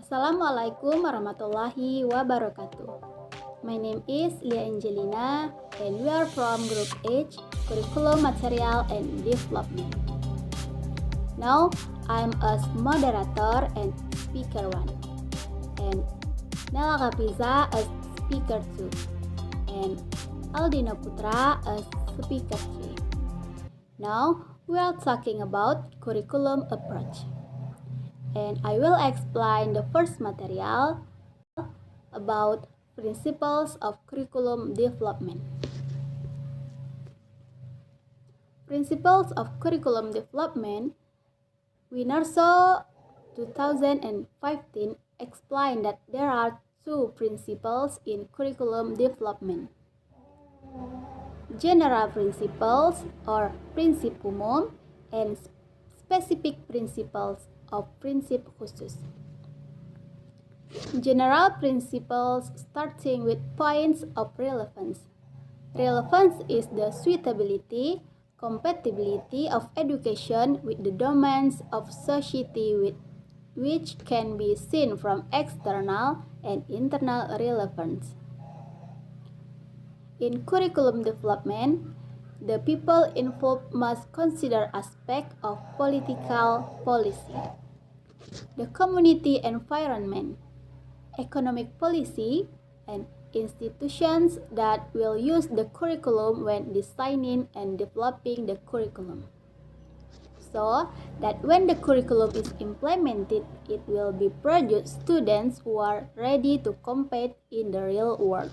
Assalamualaikum warahmatullahi wabarakatuh. My name is Lia Angelina and we are from Group H, Curriculum Material and Development. Now, I'm a moderator and speaker 1, and Nella Khafiza as speaker 2, and Aldino Putra as speaker 3. Now, we are talking about curriculum approach. And I will explain the first material about principles of curriculum development. Principles of curriculum development, WINARSO 2015 explained that there are two principles in curriculum development. General principles or prinsip umum and specific principles of prinsip khusus. General principles starting with points of relevance. Relevance is the suitability, compatibility of education with the domains of society which can be seen from external and internal relevance. In curriculum development, the people involved must consider aspects of political policy, the community environment, economic policy, and institutions that will use the curriculum when designing and developing the curriculum, so that when the curriculum is implemented, it will be produce students who are ready to compete in the real world.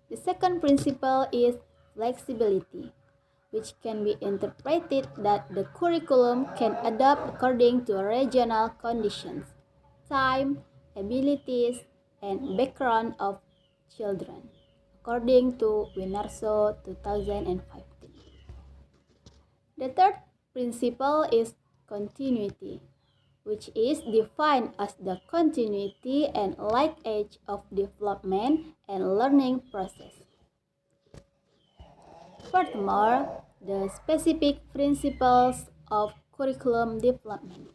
The second principle is flexibility, which can be interpreted that the curriculum can adapt according to regional conditions, time, abilities, and background of children, according to WINARSO 2015. The third principle is continuity, which is defined as the continuity and linkage of development and learning process. Furthermore, the specific principles of curriculum development.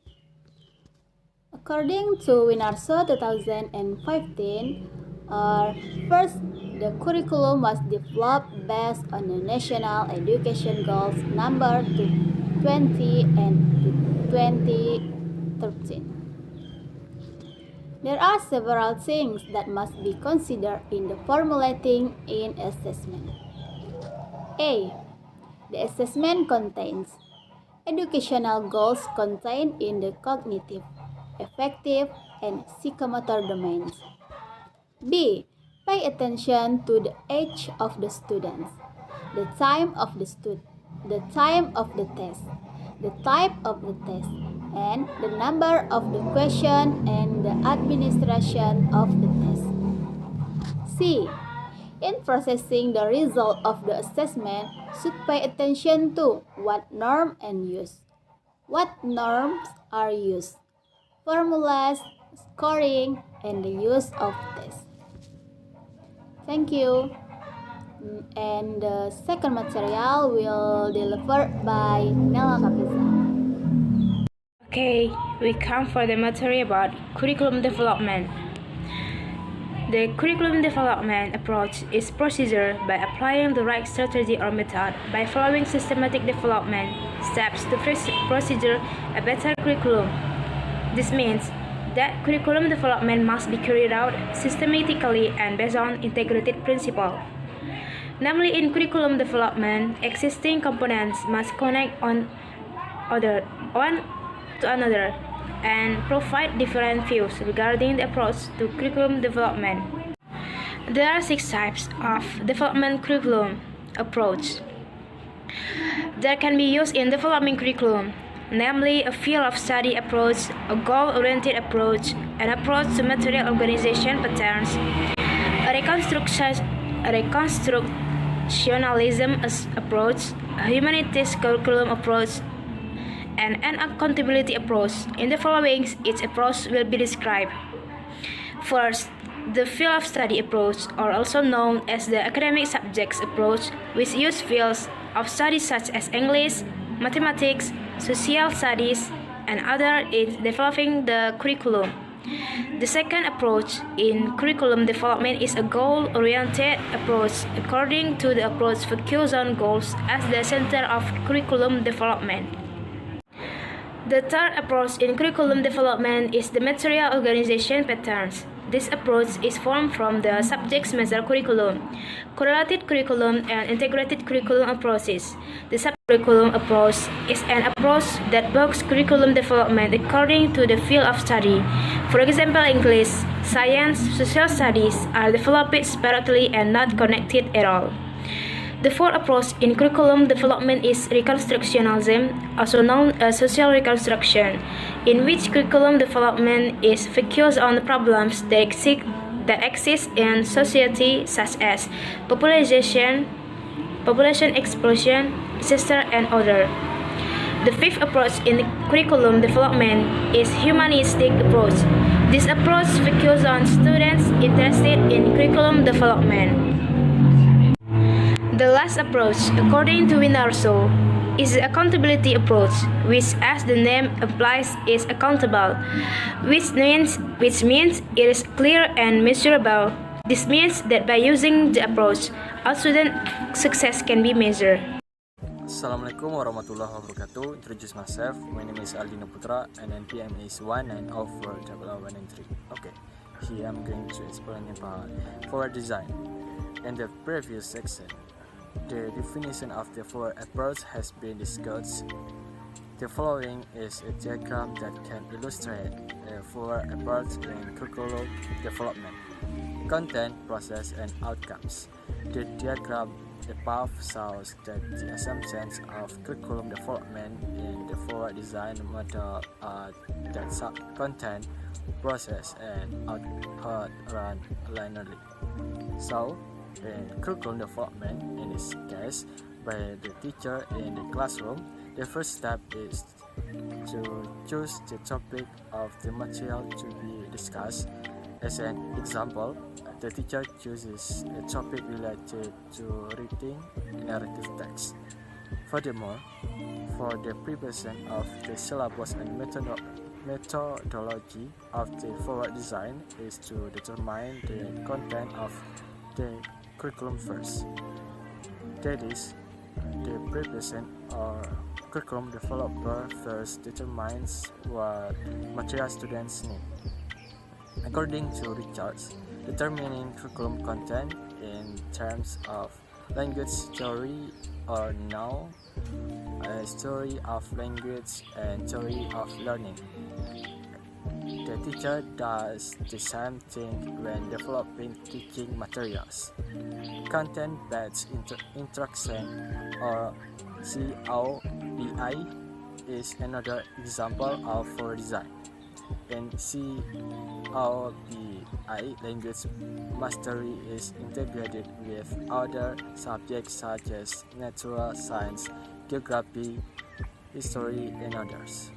According to WINARSO 2015, first, the curriculum was developed based on the National Education Goals number 20 and 2013. There are several things that must be considered in the formulating in assessment. A. The assessment contains educational goals contained in the cognitive, affective, and psychomotor domains. B. Pay attention to the age of the students, the time of the test, the type of the test, and the number of the question and the administration of the test. C. In processing the result of the assessment, should pay attention to what norms are used, formulas, scoring, and the use of tests. Thank you. And the second material will delivered by Nella Khafiza. Okay, we come for the material about curriculum development. The curriculum development approach is procedure by applying the right strategy or method by following systematic development steps to procedure a better curriculum. This means that curriculum development must be carried out systematically and based on integrated principle. Namely, in curriculum development, existing components must connect one to another and provide different views regarding the approach to curriculum development. There are 6 types of development curriculum approach that can be used in developing curriculum, namely a field of study approach, a goal-oriented approach, an approach to material organization patterns, a reconstructionalism approach, a humanities curriculum approach, and an accountability approach. In the following, each approach will be described. First, the field of study approach, or also known as the academic subjects approach, which uses fields of study such as English, mathematics, social studies, and other is developing the curriculum. The second approach in curriculum development is a goal-oriented approach. According to the approach, focus on goals as the center of curriculum development. The third approach in curriculum development is the material organization patterns. This approach is formed from the subject matter curriculum, correlated curriculum, and integrated curriculum approaches. The subcurriculum approach is an approach that works curriculum development according to the field of study. For example, English, science, social studies are developed separately and not connected at all. The fourth approach in curriculum development is reconstructionism, also known as social reconstruction, in which curriculum development is focused on problems that exist in society, such as population explosion, disaster, and other. The fifth approach in curriculum development is humanistic approach. This approach focuses on students interested in curriculum development. The last approach, according to Winarso, is the accountability approach, which, as the name implies, is accountable, which means it is clear and measurable. This means that by using the approach, all student success can be measured. Assalamualaikum warahmatullahi wabarakatuh. Introduce myself. My name is Aldino Putra and NPM is 1904193. Okay, here I'm going to explain about forward design. In the previous section, the definition of the forward approach has been discussed. The following is a diagram that can illustrate a forward approach in curriculum development, content, process, and outcomes. The diagram above shows that the assumptions of curriculum development in the forward design model are that content, process, and output run linearly. So, in curriculum development, in this case, by the teacher in the classroom, the first step is to choose the topic of the material to be discussed. As an example, the teacher chooses a topic related to reading narrative text. Furthermore, for the preparation of the syllabus and methodology of the forward design is to determine the content of the curriculum first. That is, the preparation or curriculum developer first determines what material students need. According to Richards, determining curriculum content in terms of language theory or now a theory of language and theory of learning. The teacher does the same thing when developing teaching materials. Content-based instruction or COBI is another example of forward design. In COBI, language mastery is integrated with other subjects such as natural science, geography, history, and others.